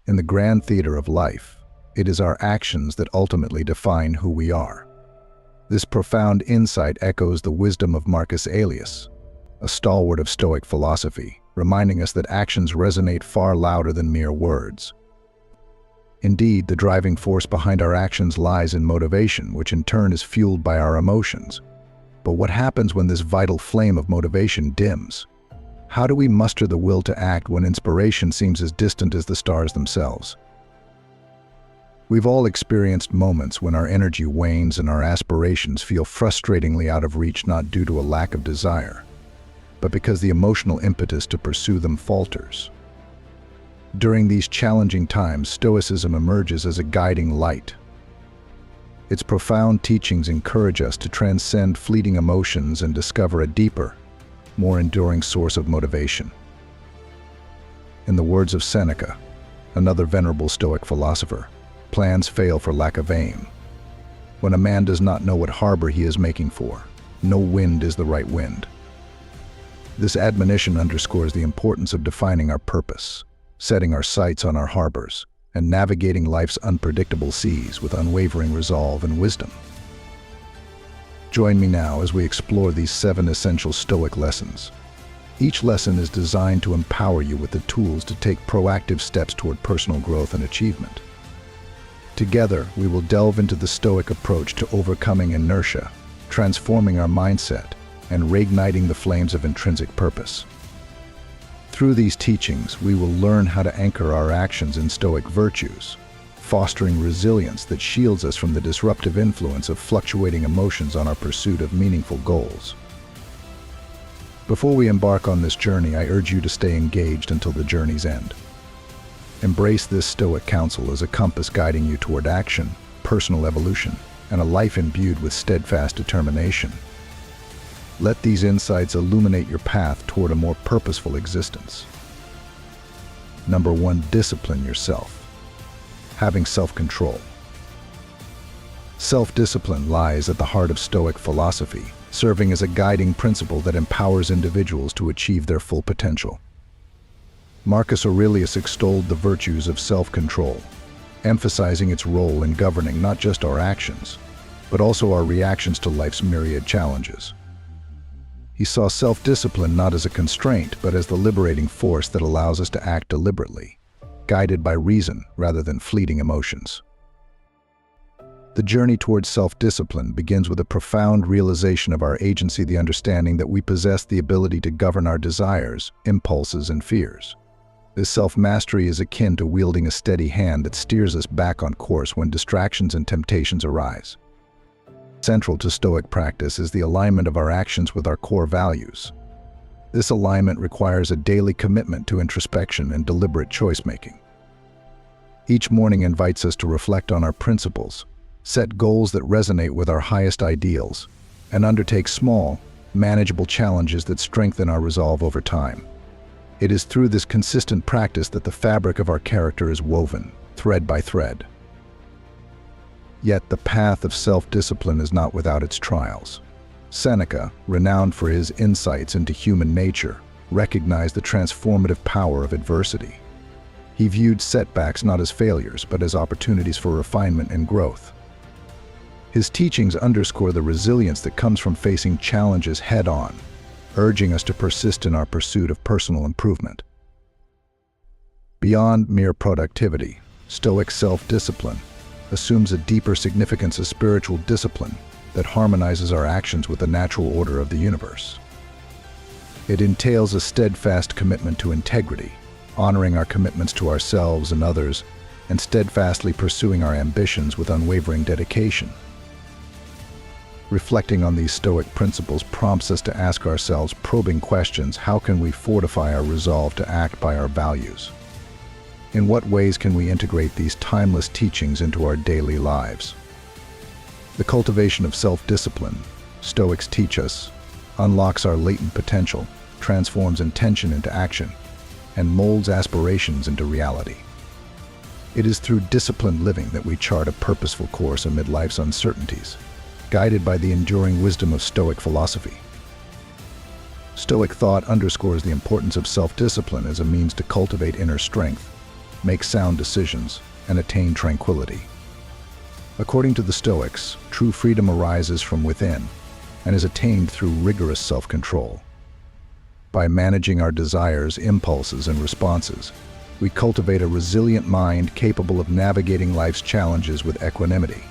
In the grand theater of life, it is our actions that ultimately define who we are. This profound insight echoes the wisdom of Marcus Aurelius, a stalwart of Stoic philosophy, reminding us that actions resonate far louder than mere words. Indeed, the driving force behind our actions lies in motivation, which in turn is fueled by our emotions. But what happens when this vital flame of motivation dims? How do we muster the will to act when inspiration seems as distant as the stars themselves? We've all experienced moments when our energy wanes and our aspirations feel frustratingly out of reach, not due to a lack of desire, but because the emotional impetus to pursue them falters. During these challenging times, Stoicism emerges as a guiding light. Its profound teachings encourage us to transcend fleeting emotions and discover a deeper, more enduring source of motivation. In the words of Seneca, another venerable Stoic philosopher, plans fail for lack of aim. When a man does not know what harbor he is making for, no wind is the right wind. This admonition underscores the importance of defining our purpose, setting our sights on our harbors, and navigating life's unpredictable seas with unwavering resolve and wisdom. Join me now as we explore these 7 essential Stoic lessons. Each lesson is designed to empower you with the tools to take proactive steps toward personal growth and achievement. Together, we will delve into the Stoic approach to overcoming inertia, transforming our mindset, and reigniting the flames of intrinsic purpose. Through these teachings, we will learn how to anchor our actions in Stoic virtues, fostering resilience that shields us from the disruptive influence of fluctuating emotions on our pursuit of meaningful goals. Before we embark on this journey, I urge you to stay engaged until the journey's end. Embrace this Stoic counsel as a compass guiding you toward action, personal evolution, and a life imbued with steadfast determination. Let these insights illuminate your path toward a more purposeful existence. Number 1, discipline yourself. Having self-control. Self-discipline lies at the heart of Stoic philosophy, serving as a guiding principle that empowers individuals to achieve their full potential. Marcus Aurelius extolled the virtues of self-control, emphasizing its role in governing not just our actions, but also our reactions to life's myriad challenges. He saw self-discipline not as a constraint, but as the liberating force that allows us to act deliberately, guided by reason rather than fleeting emotions. The journey towards self-discipline begins with a profound realization of our agency, the understanding that we possess the ability to govern our desires, impulses, and fears. This self-mastery is akin to wielding a steady hand that steers us back on course when distractions and temptations arise. Central to Stoic practice is the alignment of our actions with our core values. This alignment requires a daily commitment to introspection and deliberate choice-making. Each morning invites us to reflect on our principles, set goals that resonate with our highest ideals, and undertake small, manageable challenges that strengthen our resolve over time. It is through this consistent practice that the fabric of our character is woven, thread by thread. Yet the path of self-discipline is not without its trials. Seneca, renowned for his insights into human nature, recognized the transformative power of adversity. He viewed setbacks not as failures, but as opportunities for refinement and growth. His teachings underscore the resilience that comes from facing challenges head-on, urging us to persist in our pursuit of personal improvement. Beyond mere productivity, Stoic self-discipline assumes a deeper significance of spiritual discipline that harmonizes our actions with the natural order of the universe. It entails a steadfast commitment to integrity, honoring our commitments to ourselves and others, and steadfastly pursuing our ambitions with unwavering dedication. Reflecting on these Stoic principles prompts us to ask ourselves probing questions: how can we fortify our resolve to act by our values? In what ways can we integrate these timeless teachings into our daily lives? The cultivation of self-discipline, Stoics teach us, unlocks our latent potential, transforms intention into action, and molds aspirations into reality. It is through disciplined living that we chart a purposeful course amid life's uncertainties, guided by the enduring wisdom of Stoic philosophy. Stoic thought underscores the importance of self-discipline as a means to cultivate inner strength, make sound decisions, and attain tranquility. According to the Stoics, true freedom arises from within and is attained through rigorous self-control. By managing our desires, impulses, and responses, we cultivate a resilient mind capable of navigating life's challenges with equanimity.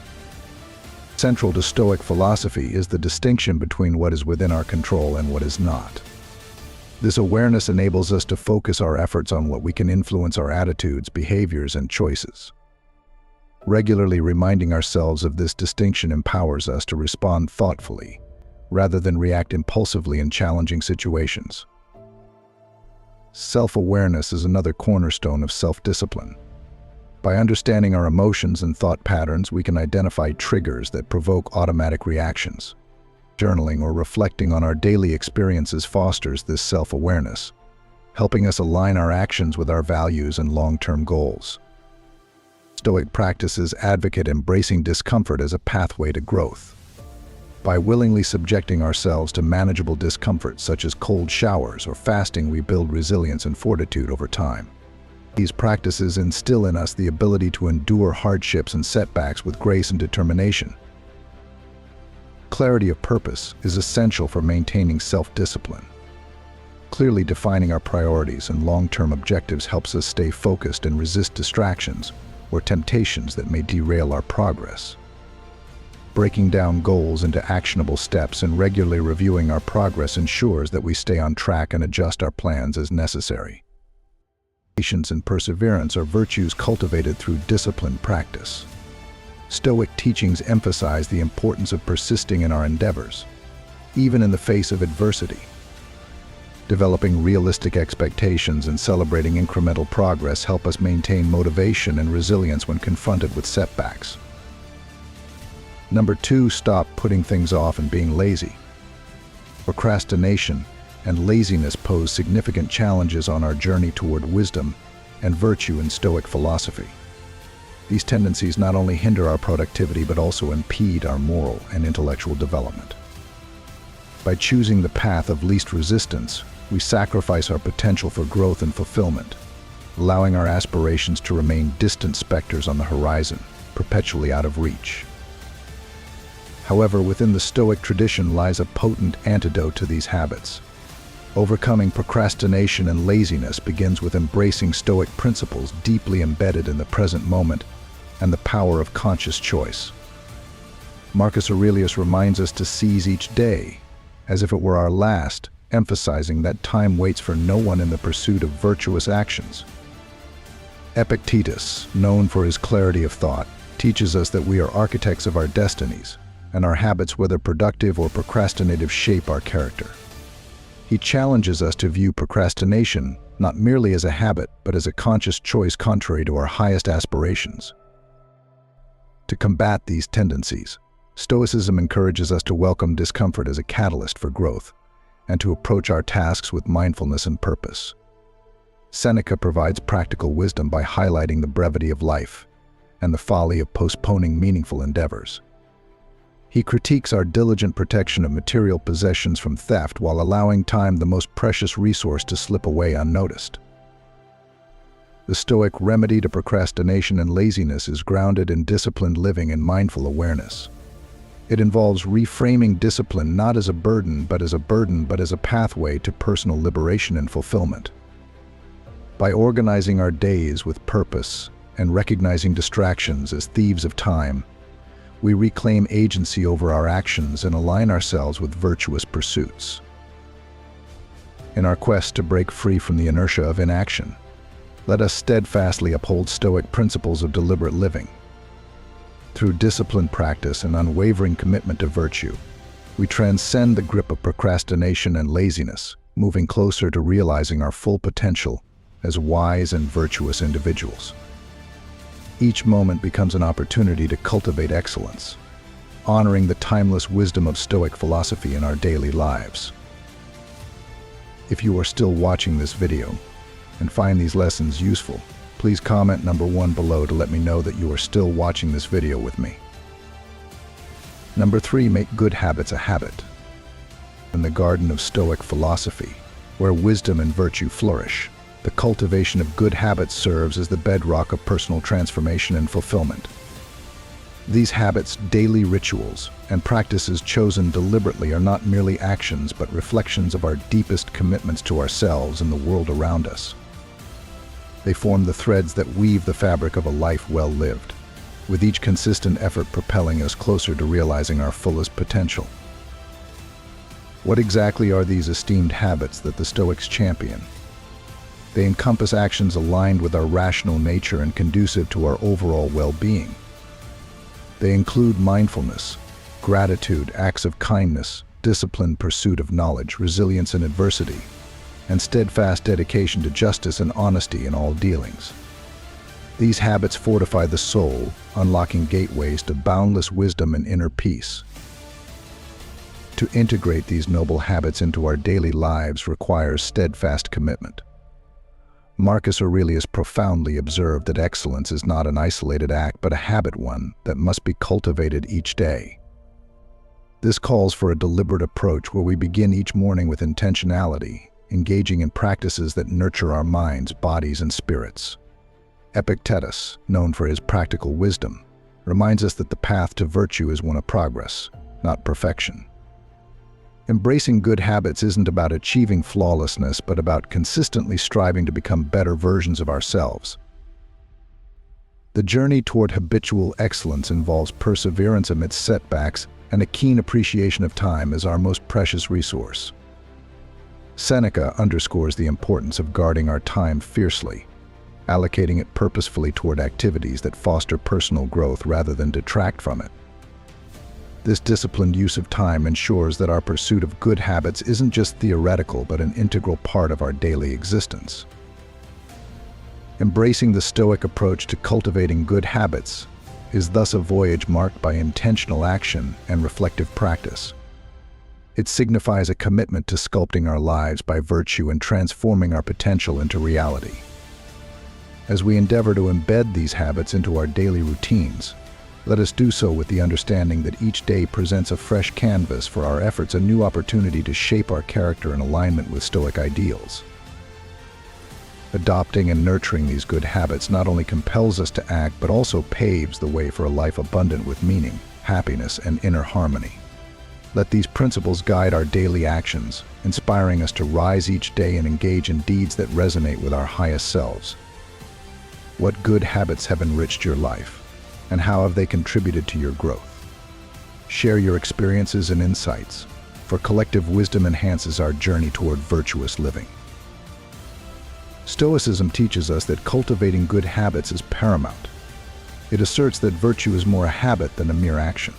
Central to Stoic philosophy is the distinction between what is within our control and what is not. This awareness enables us to focus our efforts on what we can influence our attitudes, behaviors, and choices. Regularly reminding ourselves of this distinction empowers us to respond thoughtfully, rather than react impulsively in challenging situations. Self-awareness is another cornerstone of self-discipline. By understanding our emotions and thought patterns, we can identify triggers that provoke automatic reactions. Journaling or reflecting on our daily experiences fosters this self-awareness, helping us align our actions with our values and long-term goals. Stoic practices advocate embracing discomfort as a pathway to growth. By willingly subjecting ourselves to manageable discomfort such as cold showers or fasting, we build resilience and fortitude over time. These practices instill in us the ability to endure hardships and setbacks with grace and determination. Clarity of purpose is essential for maintaining self-discipline. Clearly defining our priorities and long-term objectives helps us stay focused and resist distractions or temptations that may derail our progress. Breaking down goals into actionable steps and regularly reviewing our progress ensures that we stay on track and adjust our plans as necessary. Patience and perseverance are virtues cultivated through disciplined practice. Stoic teachings emphasize the importance of persisting in our endeavors, even in the face of adversity. Developing realistic expectations and celebrating incremental progress help us maintain motivation and resilience when confronted with setbacks. Number 2, stop putting things off and being lazy. Procrastination and laziness pose significant challenges on our journey toward wisdom and virtue in Stoic philosophy. These tendencies not only hinder our productivity but also impede our moral and intellectual development. By choosing the path of least resistance, we sacrifice our potential for growth and fulfillment, allowing our aspirations to remain distant specters on the horizon, perpetually out of reach. However, within the Stoic tradition lies a potent antidote to these habits. Overcoming procrastination and laziness begins with embracing Stoic principles deeply embedded in the present moment and the power of conscious choice. Marcus Aurelius reminds us to seize each day as if it were our last, emphasizing that time waits for no one in the pursuit of virtuous actions. Epictetus, known for his clarity of thought, teaches us that we are architects of our destinies, and our habits, whether productive or procrastinative, shape our character. He challenges us to view procrastination not merely as a habit, but as a conscious choice contrary to our highest aspirations. To combat these tendencies, Stoicism encourages us to welcome discomfort as a catalyst for growth, and to approach our tasks with mindfulness and purpose. Seneca provides practical wisdom by highlighting the brevity of life and the folly of postponing meaningful endeavors. He critiques our diligent protection of material possessions from theft while allowing time, the most precious resource, to slip away unnoticed. The Stoic remedy to procrastination and laziness is grounded in disciplined living and mindful awareness. It involves reframing discipline not as a burden, but as a pathway to personal liberation and fulfillment. By organizing our days with purpose and recognizing distractions as thieves of time, we reclaim agency over our actions and align ourselves with virtuous pursuits. In our quest to break free from the inertia of inaction, let us steadfastly uphold Stoic principles of deliberate living. Through disciplined practice and unwavering commitment to virtue, we transcend the grip of procrastination and laziness, moving closer to realizing our full potential as wise and virtuous individuals. Each moment becomes an opportunity to cultivate excellence, honoring the timeless wisdom of Stoic philosophy in our daily lives. If you are still watching this video and find these lessons useful, please comment number 1 below to let me know that you are still watching this video with me. Number 3, make good habits a habit. In the garden of Stoic philosophy, where wisdom and virtue flourish, The cultivation of good habits serves as the bedrock of personal transformation and fulfillment. These habits, daily rituals, and practices chosen deliberately are not merely actions but reflections of our deepest commitments to ourselves and the world around us. They form the threads that weave the fabric of a life well lived, with each consistent effort propelling us closer to realizing our fullest potential. What exactly are these esteemed habits that the Stoics champion? They encompass actions aligned with our rational nature and conducive to our overall well-being. They include mindfulness, gratitude, acts of kindness, disciplined pursuit of knowledge, resilience in adversity, and steadfast dedication to justice and honesty in all dealings. These habits fortify the soul, unlocking gateways to boundless wisdom and inner peace. To integrate these noble habits into our daily lives requires steadfast commitment. Marcus Aurelius profoundly observed that excellence is not an isolated act but a habit one that must be cultivated each day. This calls for a deliberate approach where we begin each morning with intentionality, engaging in practices that nurture our minds, bodies, and spirits. Epictetus, known for his practical wisdom, reminds us that the path to virtue is one of progress, not perfection. Embracing good habits isn't about achieving flawlessness, but about consistently striving to become better versions of ourselves. The journey toward habitual excellence involves perseverance amidst setbacks and a keen appreciation of time as our most precious resource. Seneca underscores the importance of guarding our time fiercely, allocating it purposefully toward activities that foster personal growth rather than detract from it. This disciplined use of time ensures that our pursuit of good habits isn't just theoretical but an integral part of our daily existence. Embracing the Stoic approach to cultivating good habits is thus a voyage marked by intentional action and reflective practice. It signifies a commitment to sculpting our lives by virtue and transforming our potential into reality. As we endeavor to embed these habits into our daily routines, let us do so with the understanding that each day presents a fresh canvas for our efforts, a new opportunity to shape our character in alignment with Stoic ideals. Adopting and nurturing these good habits not only compels us to act, but also paves the way for a life abundant with meaning, happiness, and inner harmony. Let these principles guide our daily actions, inspiring us to rise each day and engage in deeds that resonate with our highest selves. What good habits have enriched your life, and how have they contributed to your growth? Share your experiences and insights, for collective wisdom enhances our journey toward virtuous living. Stoicism teaches us that cultivating good habits is paramount. It asserts that virtue is more a habit than a mere action.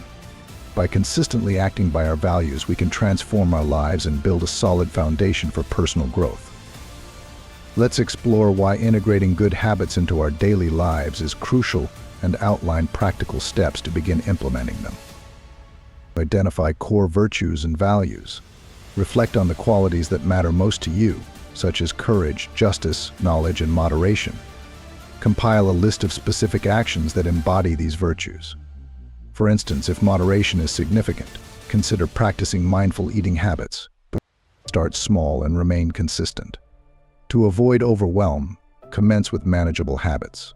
By consistently acting by our values, we can transform our lives and build a solid foundation for personal growth. Let's explore why integrating good habits into our daily lives is crucial and outline practical steps to begin implementing them. Identify core virtues and values. Reflect on the qualities that matter most to you, such as courage, justice, knowledge, and moderation. Compile a list of specific actions that embody these virtues. For instance, if moderation is significant, consider practicing mindful eating habits. Start small and remain consistent. To avoid overwhelm, commence with manageable habits.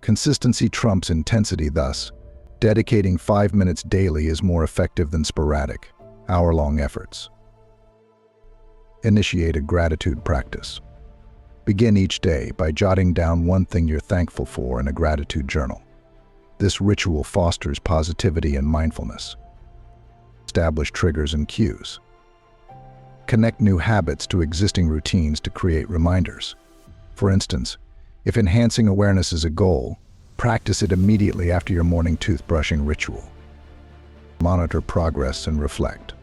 Consistency trumps intensity, thus, dedicating 5 minutes daily is more effective than sporadic, hour-long efforts. Initiate a gratitude practice. Begin each day by jotting down one thing you're thankful for in a gratitude journal. This ritual fosters positivity and mindfulness. Establish triggers and cues. Connect new habits to existing routines to create reminders. For instance, if enhancing awareness is a goal, practice it immediately after your morning toothbrushing ritual. Monitor progress and reflect.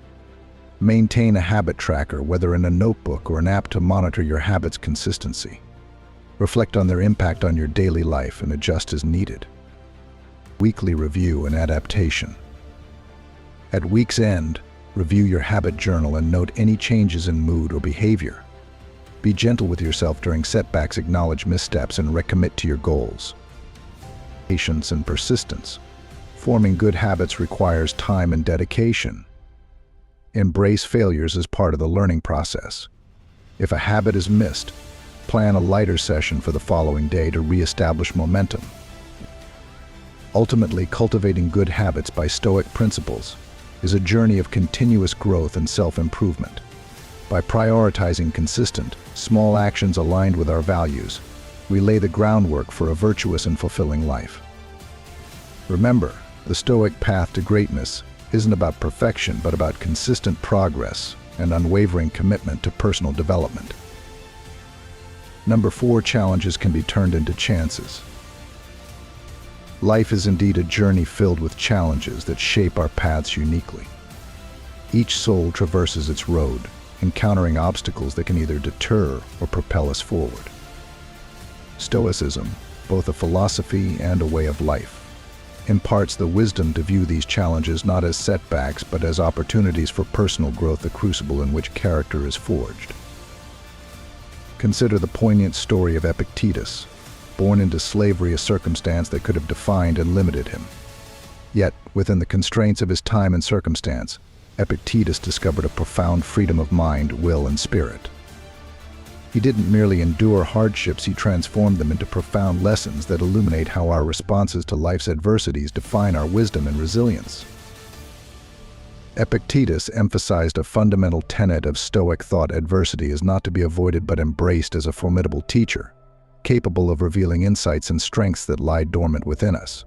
Maintain a habit tracker, whether in a notebook or an app, to monitor your habits' consistency. Reflect on their impact on your daily life and adjust as needed. Weekly review and adaptation. At week's end, review your habit journal and note any changes in mood or behavior. Be gentle with yourself during setbacks, acknowledge missteps, and recommit to your goals. Patience and persistence. Forming good habits requires time and dedication. Embrace failures as part of the learning process. If a habit is missed, plan a lighter session for the following day to re-establish momentum. Ultimately, cultivating good habits by Stoic principles is a journey of continuous growth and self-improvement. By prioritizing consistent, small actions aligned with our values, we lay the groundwork for a virtuous and fulfilling life. Remember, the Stoic path to greatness isn't about perfection, but about consistent progress and unwavering commitment to personal development. Number 4, challenges can be turned into chances. Life is indeed a journey filled with challenges that shape our paths uniquely. Each soul traverses its road, encountering obstacles that can either deter or propel us forward. Stoicism, both a philosophy and a way of life, imparts the wisdom to view these challenges not as setbacks but as opportunities for personal growth, the crucible in which character is forged. Consider the poignant story of Epictetus, born into slavery, a circumstance that could have defined and limited him. Yet, within the constraints of his time and circumstance, Epictetus discovered a profound freedom of mind, will, and spirit. He didn't merely endure hardships, he transformed them into profound lessons that illuminate how our responses to life's adversities define our wisdom and resilience. Epictetus emphasized a fundamental tenet of Stoic thought: adversity is not to be avoided but embraced as a formidable teacher, capable of revealing insights and strengths that lie dormant within us.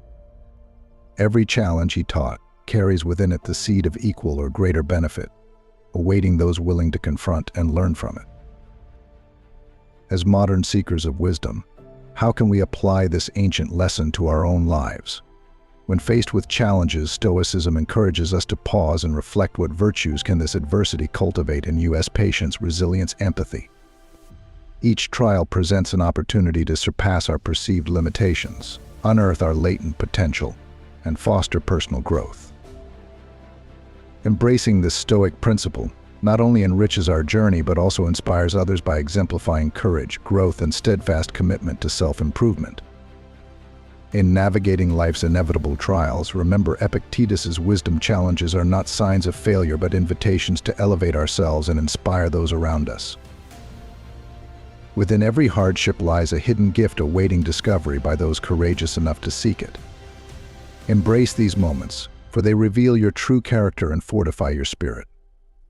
Every challenge, he taught, carries within it the seed of equal or greater benefit, awaiting those willing to confront and learn from it. As modern seekers of wisdom, how can we apply this ancient lesson to our own lives? When faced with challenges, Stoicism encourages us to pause and reflect: what virtues can this adversity cultivate in us? Patience, resilience, empathy. Each trial presents an opportunity to surpass our perceived limitations, unearth our latent potential, and foster personal growth. Embracing this Stoic principle not only enriches our journey but also inspires others by exemplifying courage, growth, and steadfast commitment to self-improvement. In navigating life's inevitable trials, remember Epictetus's wisdom: challenges are not signs of failure but invitations to elevate ourselves and inspire those around us. Within every hardship lies a hidden gift awaiting discovery by those courageous enough to seek it. Embrace these moments, for they reveal your true character and fortify your spirit.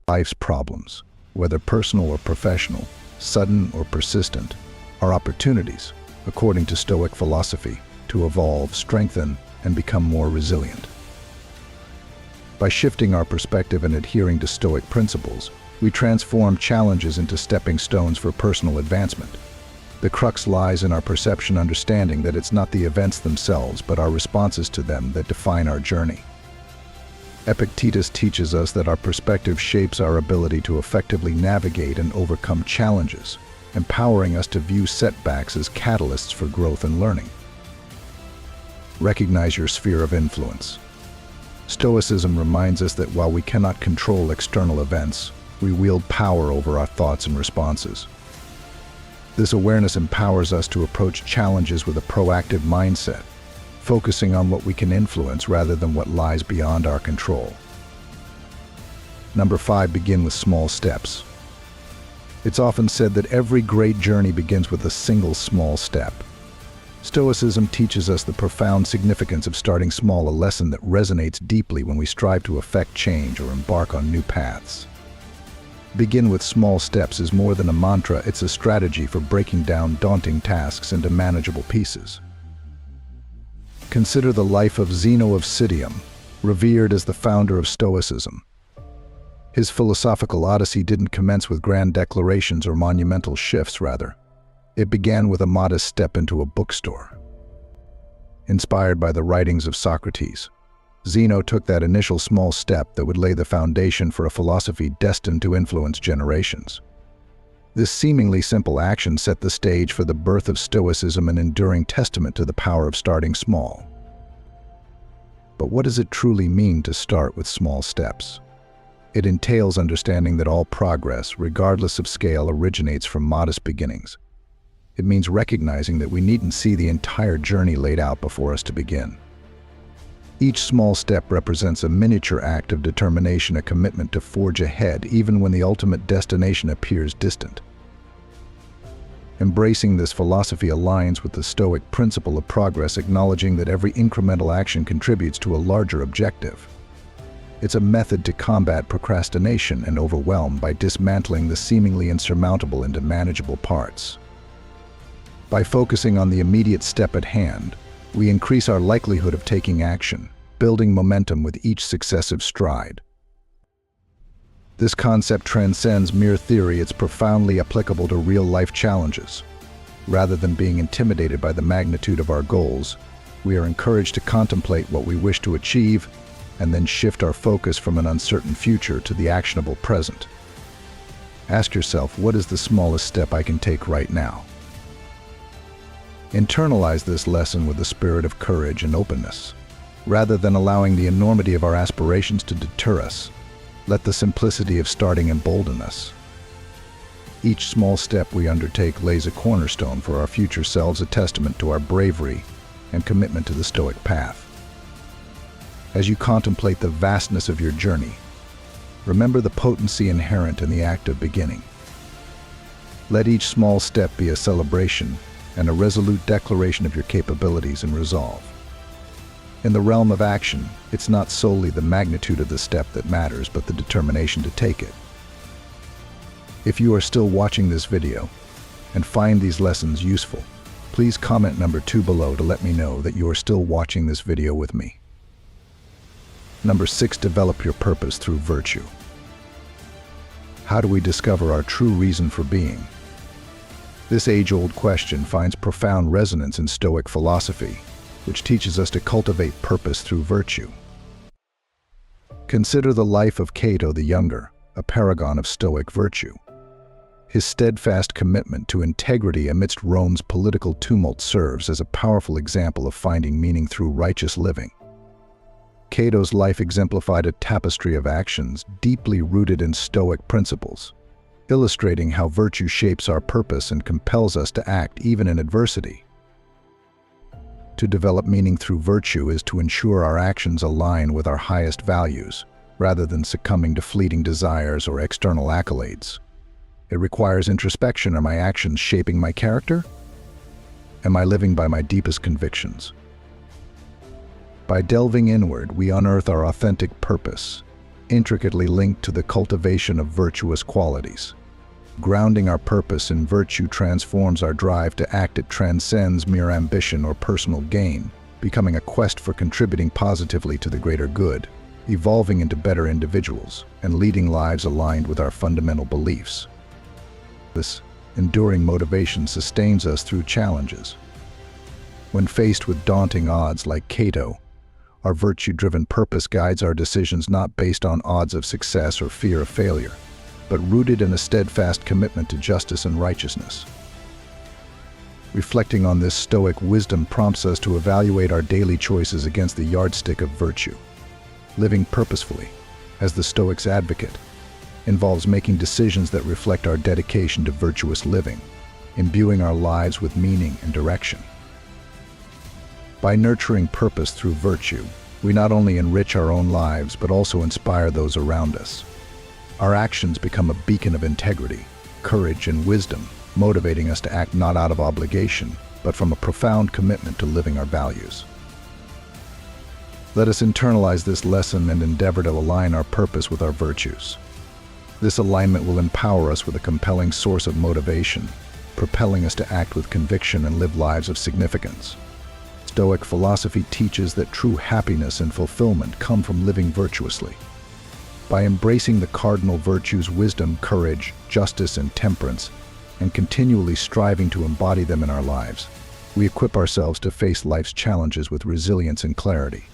Life's problems, whether personal or professional, sudden or persistent, are opportunities, according to Stoic philosophy, to evolve, strengthen, and become more resilient. By shifting our perspective and adhering to Stoic principles, we transform challenges into stepping stones for personal advancement. The crux lies in our perception, understanding that it's not the events themselves but our responses to them that define our journey. Epictetus teaches us that our perspective shapes our ability to effectively navigate and overcome challenges, empowering us to view setbacks as catalysts for growth and learning. Recognize your sphere of influence. Stoicism reminds us that while we cannot control external events, we wield power over our thoughts and responses. This awareness empowers us to approach challenges with a proactive mindset, focusing on what we can influence rather than what lies beyond our control. Number 5, begin with small steps. It's often said that every great journey begins with a single small step. Stoicism teaches us the profound significance of starting small, a lesson that resonates deeply when we strive to effect change or embark on new paths. Begin with small steps is more than a mantra, it's a strategy for breaking down daunting tasks into manageable pieces. Consider the life of Zeno of Citium, revered as the founder of Stoicism. His philosophical odyssey didn't commence with grand declarations or monumental shifts, rather. It began with a modest step into a bookstore. Inspired by the writings of Socrates, Zeno took that initial small step that would lay the foundation for a philosophy destined to influence generations. This seemingly simple action set the stage for the birth of Stoicism, an enduring testament to the power of starting small. But what does it truly mean to start with small steps? It entails understanding that all progress, regardless of scale, originates from modest beginnings. It means recognizing that we needn't see the entire journey laid out before us to begin. Each small step represents a miniature act of determination, a commitment to forge ahead even when the ultimate destination appears distant. Embracing this philosophy aligns with the Stoic principle of progress, acknowledging that every incremental action contributes to a larger objective. It's a method to combat procrastination and overwhelm by dismantling the seemingly insurmountable into manageable parts. By focusing on the immediate step at hand, we increase our likelihood of taking action, building momentum with each successive stride. This concept transcends mere theory. It's profoundly applicable to real-life challenges. Rather than being intimidated by the magnitude of our goals, we are encouraged to contemplate what we wish to achieve and then shift our focus from an uncertain future to the actionable present. Ask yourself, what is the smallest step I can take right now? Internalize this lesson with a spirit of courage and openness. Rather than allowing the enormity of our aspirations to deter us, let the simplicity of starting embolden us. Each small step we undertake lays a cornerstone for our future selves, a testament to our bravery and commitment to the Stoic path. As you contemplate the vastness of your journey, remember the potency inherent in the act of beginning. Let each small step be a celebration and a resolute declaration of your capabilities and resolve. In the realm of action, it's not solely the magnitude of the step that matters, but the determination to take it. If you are still watching this video and find these lessons useful, please comment number 2 below to let me know that you are still watching this video with me. Number 6, develop your purpose through virtue. How do we discover our true reason for being? This age-old question finds profound resonance in Stoic philosophy, which teaches us to cultivate purpose through virtue. Consider the life of Cato the Younger, a paragon of Stoic virtue. His steadfast commitment to integrity amidst Rome's political tumult serves as a powerful example of finding meaning through righteous living. Cato's life exemplified a tapestry of actions deeply rooted in Stoic principles, illustrating how virtue shapes our purpose and compels us to act even in adversity. To develop meaning through virtue is to ensure our actions align with our highest values, rather than succumbing to fleeting desires or external accolades. It requires introspection. Are my actions shaping my character? Am I living by my deepest convictions? By delving inward, we unearth our authentic purpose, intricately linked to the cultivation of virtuous qualities. Grounding our purpose in virtue transforms our drive to act. It transcends mere ambition or personal gain, becoming a quest for contributing positively to the greater good, evolving into better individuals, and leading lives aligned with our fundamental beliefs. This enduring motivation sustains us through challenges. When faced with daunting odds like Cato, our virtue-driven purpose guides our decisions, not based on odds of success or fear of failure, but rooted in a steadfast commitment to justice and righteousness. Reflecting on this Stoic wisdom prompts us to evaluate our daily choices against the yardstick of virtue. Living purposefully, as the Stoics advocate, involves making decisions that reflect our dedication to virtuous living, imbuing our lives with meaning and direction. By nurturing purpose through virtue, we not only enrich our own lives but also inspire those around us. Our actions become a beacon of integrity, courage, and wisdom, motivating us to act not out of obligation, but from a profound commitment to living our values. Let us internalize this lesson and endeavor to align our purpose with our virtues. This alignment will empower us with a compelling source of motivation, propelling us to act with conviction and live lives of significance. Stoic philosophy teaches that true happiness and fulfillment come from living virtuously. By embracing the cardinal virtues wisdom, courage, justice, and temperance, and continually striving to embody them in our lives, we equip ourselves to face life's challenges with resilience and clarity.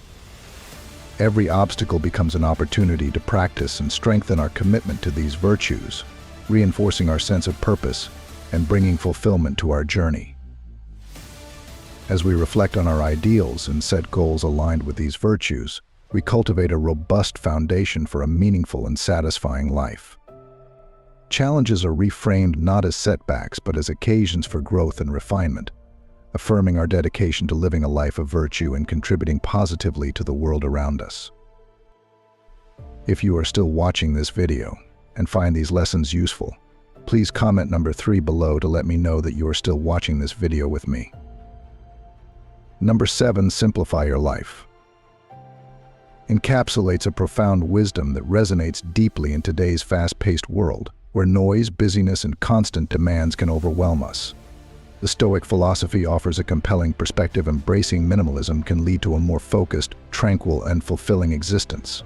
Every obstacle becomes an opportunity to practice and strengthen our commitment to these virtues, reinforcing our sense of purpose and bringing fulfillment to our journey. As we reflect on our ideals and set goals aligned with these virtues, we cultivate a robust foundation for a meaningful and satisfying life. Challenges are reframed not as setbacks but as occasions for growth and refinement, affirming our dedication to living a life of virtue and contributing positively to the world around us. If you are still watching this video and find these lessons useful, Please comment number 3 below to let me know that you are still watching this video with me. Number 7, simplify your life. Encapsulates a profound wisdom that resonates deeply in today's fast-paced world, where noise, busyness, and constant demands can overwhelm us. The Stoic philosophy offers a compelling perspective. Embracing minimalism can lead to a more focused, tranquil, and fulfilling existence.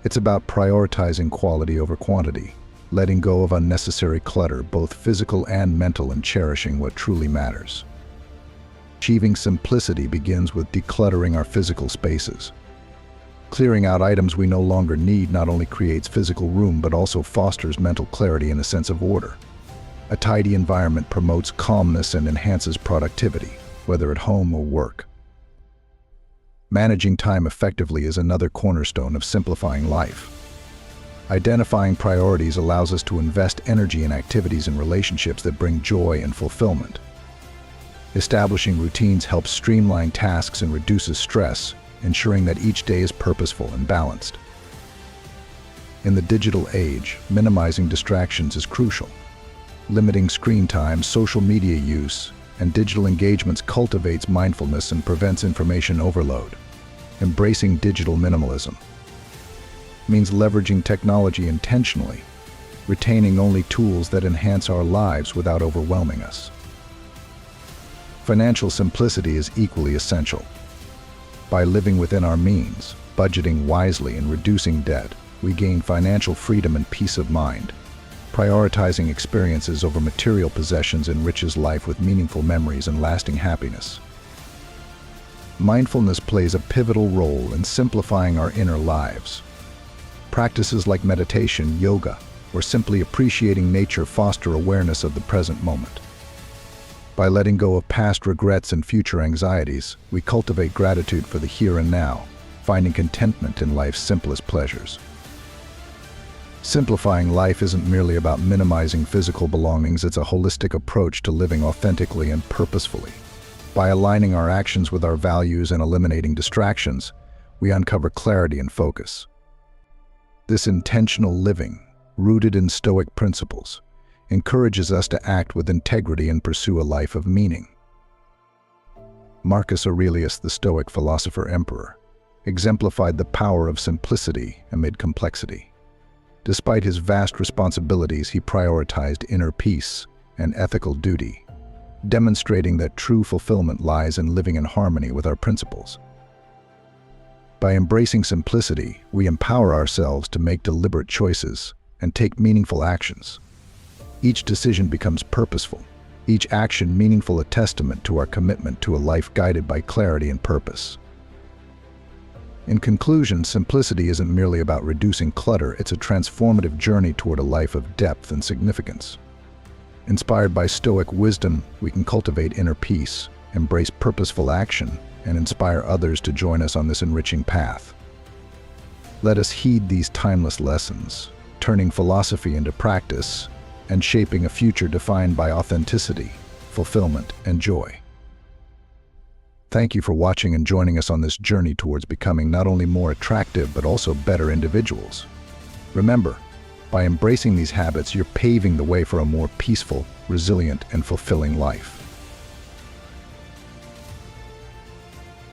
It's about prioritizing quality over quantity, letting go of unnecessary clutter, both physical and mental, and cherishing what truly matters. Achieving simplicity begins with decluttering our physical spaces. Clearing out items we no longer need not only creates physical room but also fosters mental clarity and a sense of order. A tidy environment promotes calmness and enhances productivity, whether at home or work. Managing time effectively is another cornerstone of simplifying life. Identifying priorities allows us to invest energy in activities and relationships that bring joy and fulfillment. Establishing routines helps streamline tasks and reduces stress, ensuring that each day is purposeful and balanced. In the digital age, minimizing distractions is crucial. Limiting screen time, social media use, and digital engagements cultivates mindfulness and prevents information overload. Embracing digital minimalism means leveraging technology intentionally, retaining only tools that enhance our lives without overwhelming us. Financial simplicity is equally essential. By living within our means, budgeting wisely, and reducing debt, we gain financial freedom and peace of mind. Prioritizing experiences over material possessions enriches life with meaningful memories and lasting happiness. Mindfulness plays a pivotal role in simplifying our inner lives. Practices like meditation, yoga, or simply appreciating nature foster awareness of the present moment. By letting go of past regrets and future anxieties, we cultivate gratitude for the here and now, finding contentment in life's simplest pleasures. Simplifying life isn't merely about minimizing physical belongings, it's a holistic approach to living authentically and purposefully. By aligning our actions with our values and eliminating distractions, we uncover clarity and focus. This intentional living, rooted in Stoic principles, encourages us to act with integrity and pursue a life of meaning. Marcus Aurelius, the Stoic philosopher emperor, exemplified the power of simplicity amid complexity. Despite his vast responsibilities, he prioritized inner peace and ethical duty, demonstrating that true fulfillment lies in living in harmony with our principles. By embracing simplicity, we empower ourselves to make deliberate choices and take meaningful actions. Each decision becomes purposeful, each action meaningful, a testament to our commitment to a life guided by clarity and purpose. In conclusion, simplicity isn't merely about reducing clutter, it's a transformative journey toward a life of depth and significance. Inspired by Stoic wisdom, we can cultivate inner peace, embrace purposeful action, and inspire others to join us on this enriching path. Let us heed these timeless lessons, turning philosophy into practice and shaping a future defined by authenticity, fulfillment, and joy. Thank you for watching and joining us on this journey towards becoming not only more attractive but also better individuals. Remember, by embracing these habits, you're paving the way for a more peaceful, resilient, and fulfilling life.